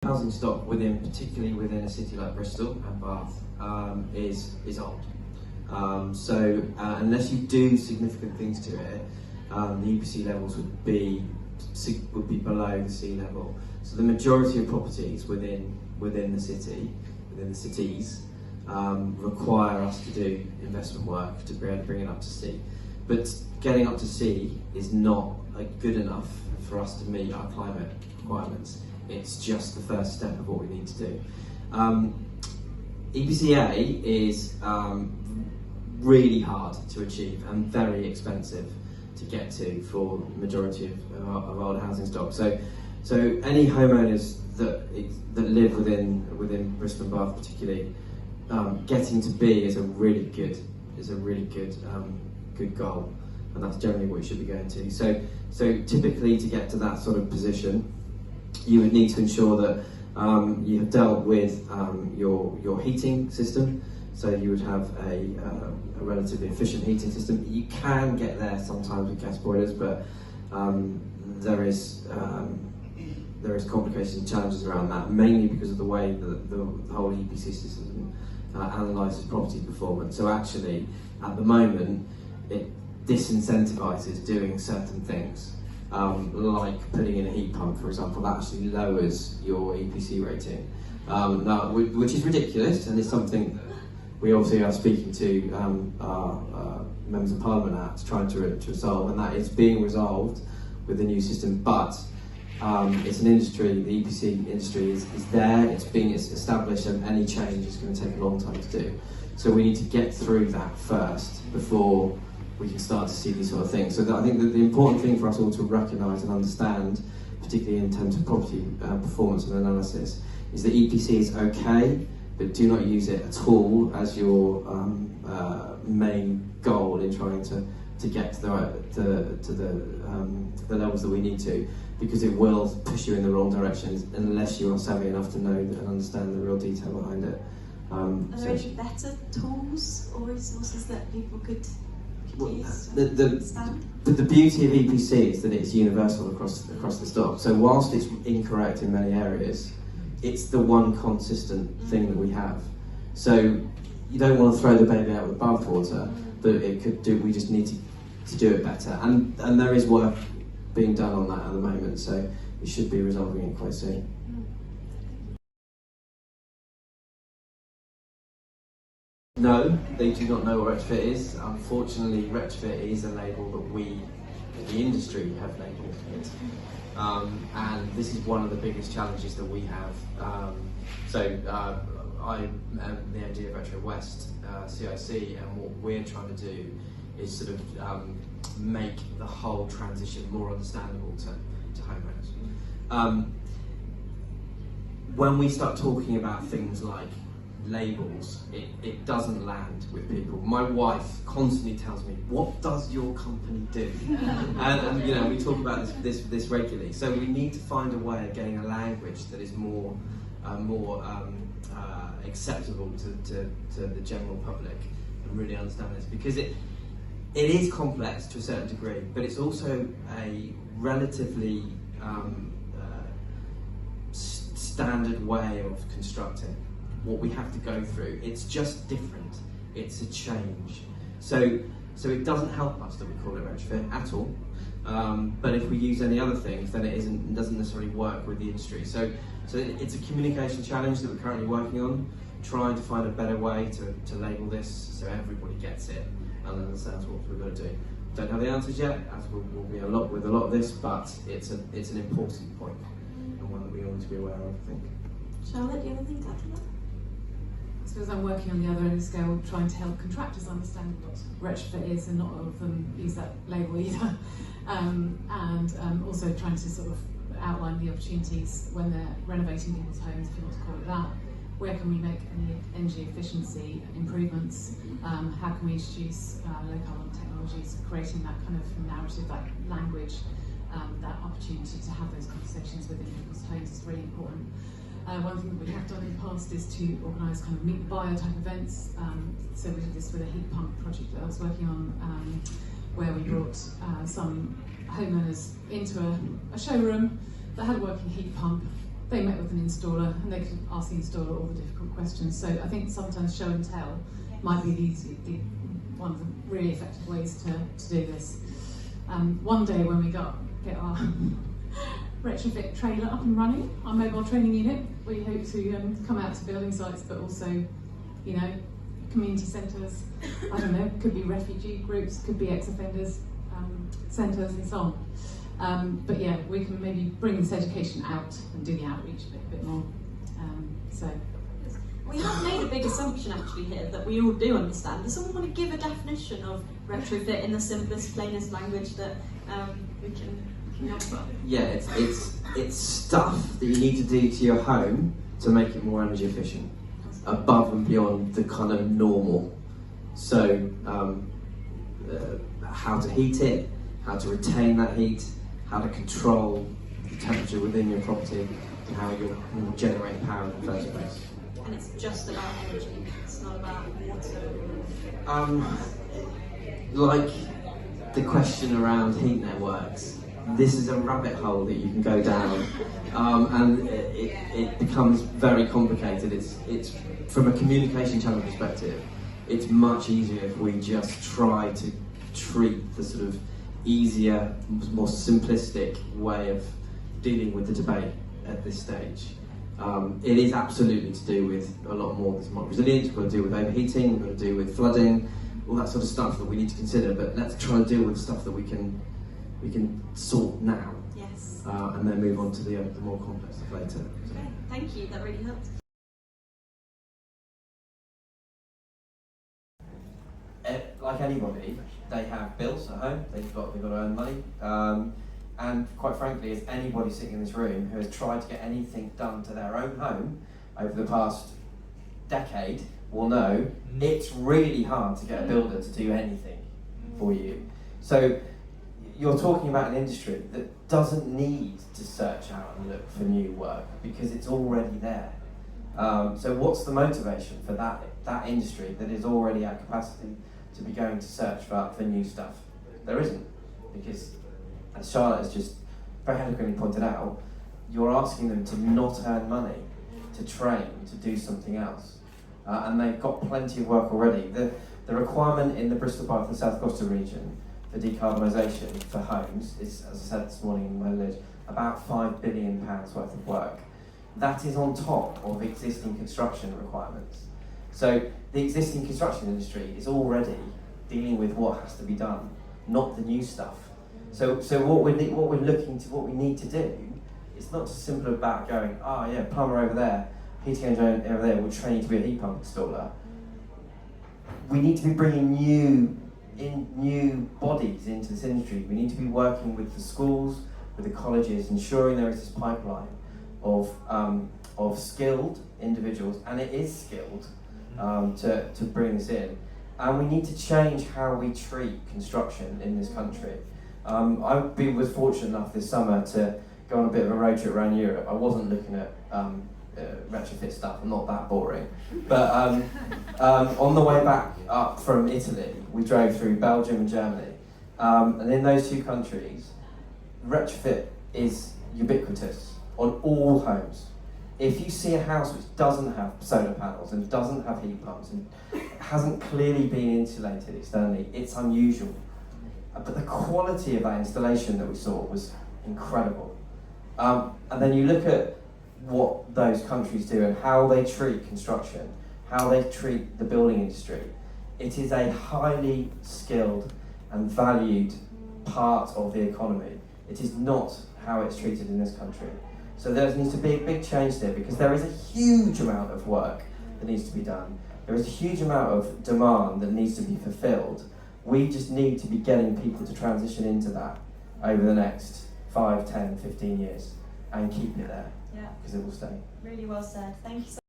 Housing stock particularly within a city like Bristol and Bath, is old. Unless you do significant things to it, the EPC levels would be below the sea level. So the majority of properties within the cities, require us to do investment work to be able to bring it up to sea. But getting up to sea is not good enough for us to meet our climate requirements. It's just the first step of what we need to do. EPCA is really hard to achieve and very expensive to get to for the majority of old housing stock. So any homeowners that live within Bristol and Bath particularly, getting to B is a really good goal, and that's generally what you should be going to. So typically to get to that sort of position, you would need to ensure that you have dealt with your heating system. So you would have a relatively efficient heating system. You can get there sometimes with gas boilers, but there is complications and challenges around that, mainly because of the way that the whole EPC system analyses property performance. So actually, at the moment, it disincentivises doing certain things, like putting in a heat pump, for example. That actually lowers your EPC rating, which is ridiculous, and is something we obviously are speaking to our members of Parliament at to try to resolve, and that is being resolved with the new system. But it's an industry, the EPC industry is there, it's established, and any change is going to take a long time to do. So we need to get through that first before we can start to see these sort of things. So I think that the important thing for us all to recognise and understand, particularly in terms of property performance and analysis, is that EPC is okay, but do not use it at all as your main goal in trying to get to the levels that we need to, because it will push you in the wrong directions unless you are savvy enough to know and understand the real detail behind it. Are there any better tools or resources that people could use to understand? The beauty of EPC is that it's universal across the stock. So whilst it's incorrect in many areas, it's the one consistent thing that we have. So you don't want to throw the baby out with the bathwater, but we just need to do it better. And there is work being done on that at the moment, so we should be resolving it quite soon. No, they do not know what Retrofit is. Unfortunately, Retrofit is a label that we, the industry, have labelled it. And this is one of the biggest challenges that we have. I am the MD of Retrofit West CIC, and what we're trying to do is sort of make the whole transition more understandable to homeowners. When we start talking about things like labels, it doesn't land with people. My wife constantly tells me, "What does your company do?" and you know, we talk about this regularly. So we need to find a way of getting a language that is more acceptable to the general public and really understand this, because it is complex to a certain degree, but it's also a relatively standard way of constructing what we have to go through. It's just different. It's a change. So it doesn't help us that we call it Retrofit at all. But if we use any other things, then it doesn't necessarily work with the industry. So it's a communication challenge that we're currently working on, trying to find a better way to label this so everybody gets it and understands what we've got to do. Don't have the answers yet, as we'll be with a lot of this, but it's an important point and one that we all need to be aware of, I think. Charlotte, do you have anything to add to that? I suppose I'm working on the other end of the scale, trying to help contractors understand what Retrofit is, and not all of them use that label either. Also trying to sort of outline the opportunities when they're renovating people's homes, if you want to call it that. Where can we make any energy efficiency improvements? How can we introduce low carbon technologies, creating that kind of narrative, that language, that opportunity to have those conversations within people's homes is really important. One thing that we have done in the past is to organise kind of meet the buyer type events. So we did this with a heat pump project that I was working on, where we brought some homeowners into a showroom that had a working heat pump, they met with an installer and they could ask the installer all the difficult questions. So I think sometimes show and tell might be one of the really effective ways to do this. One day when we get our retrofit trailer up and running, our mobile training unit, we hope to come out to building sites, but also, you know, community centres, I don't know, could be refugee groups, could be ex-offenders centres and so on. But yeah, we can maybe bring this education out and do the outreach a bit more. So. We have made a big assumption actually here that we all do understand. Does someone want to give a definition of retrofit in the simplest, plainest language that we can offer? Yeah, it's stuff that you need to do to your home to make it more energy efficient, above and beyond the kind of normal. So how to heat it, how to retain that heat, how to control the temperature within your property, and how you'll generate power in the first place. And it's just about energy, it's not about water. Like the question around heat networks, this is a rabbit hole that you can go down, and it becomes very complicated. It's from a communication channel perspective, it's much easier if we just try to treat the sort of easier, more simplistic way of dealing with the debate at this stage. It is absolutely to do with a lot more than smart resilience. We've got to deal with overheating, we've got to deal with flooding, all that sort of stuff that we need to consider, but let's try and deal with stuff that we can sort now. Yes. And then move on to the more complex stuff later. Okay, thank you, that really helped. Like anybody, they have bills at home, they've got to earn money. And quite frankly, as anybody sitting in this room who has tried to get anything done to their own home over the past decade will know it's really hard to get a builder to do anything for you. So you're talking about an industry that doesn't need to search out and look for new work because it's already there. So what's the motivation for that industry that is already at capacity to be going to search for new stuff? There isn't, because as Charlotte has just very eloquently pointed out, you're asking them to not earn money, to train, to do something else. And they've got plenty of work already. The requirement in the Bristol Bath and South Gloucester region for decarbonisation for homes is, as I said this morning in my list, about £5 billion worth of work. That is on top of existing construction requirements. So the existing construction industry is already dealing with what has to be done, not the new stuff. So what we need to do, it's not just simple about going, oh yeah, plumber over there, heating engineer over there, we'll train you to be a heat pump installer. We need to be bringing new bodies into this industry. We need to be working with the schools, with the colleges, ensuring there is this pipeline of skilled individuals, and it is skilled, to bring this in. And we need to change how we treat construction in this country. Was fortunate enough this summer to go on a bit of a road trip around Europe. I wasn't looking at retrofit stuff, I'm not that boring. But on the way back up from Italy, we drove through Belgium and Germany. And in those two countries, retrofit is ubiquitous on all homes. If you see a house which doesn't have solar panels and doesn't have heat pumps and hasn't clearly been insulated externally, it's unusual. But the quality of that installation that we saw was incredible. And then you look at what those countries do and how they treat construction, how they treat the building industry. It is a highly skilled and valued part of the economy. It is not how it's treated in this country. So there needs to be a big change there, because there is a huge amount of work that needs to be done. There is a huge amount of demand that needs to be fulfilled. We just need to be getting people to transition into that over the next 5, 10, 15 years and keep it there, because it will stay. Really well said. Thank you so much.